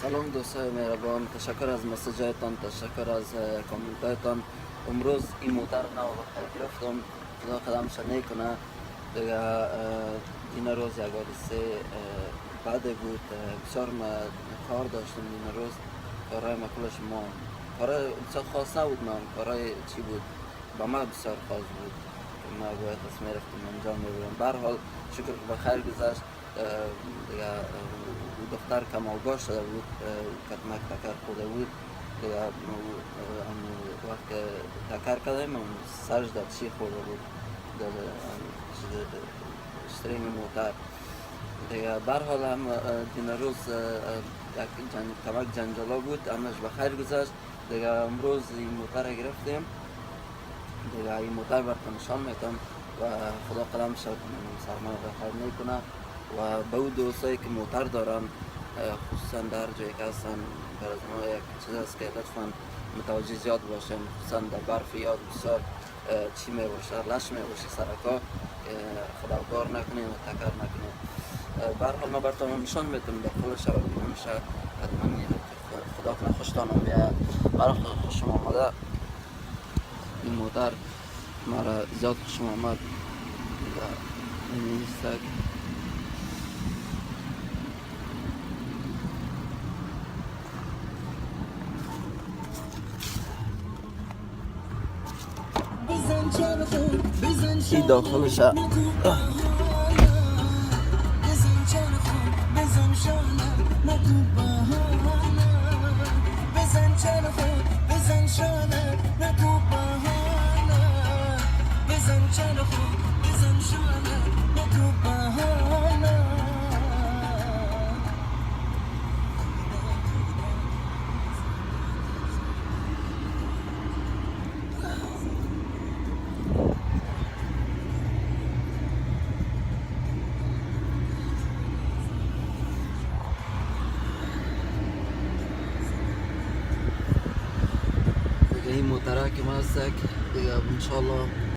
سلام دوستای مهربان، تشکر از مسیجایتان، تشکر از کامنتایتان. امروز این موتر نو گرفتم، خدا قدمش نکنه دیگه. این روز یک حادثه بده بود، بسیار کار داشتم این روز. کارهای مکلش ما کارهای بسیار خاص نبود، من کارهای چی بود با ما بسیار خاص بود که ما باید تصمیم رفتیم انجام میبودم. به هر حال شکر که بخیر گذشت دیگه. دختر کمالگاه شده بود، کتمک تکر خورده بود دیگه. وقت تکر کردیم سرش در چی خورده بود، در استریم موتر دیگه. به هر حال هم این روز یک کمک جنجالا بود، همش بخیر گذشت دیگه. امروز این موتر را گرفتیم دیگه. این موتر براتون نشان میتم و خدا قدم سرمان بخیر میکنه. و به او دوستایی که موتر دارن، خصوصا در جایی که هستن، برای ما یک چیز است که لطفا متوجه زیاد باشن، خصوصا در برف یا بسیار چی می باشه، لش می باشه سرکا، خدا بار نکنین و تکر نکنین. به هر حال ما براتون نشان میتونم در کل شبکه میشه، حتما خدا کنه خوشتانم بیاید. برای خوشم آمده این موتر، مرا زیاد خوشم آمد. این استک ای داخلش این موتره که ما هستک دیگه. انشالله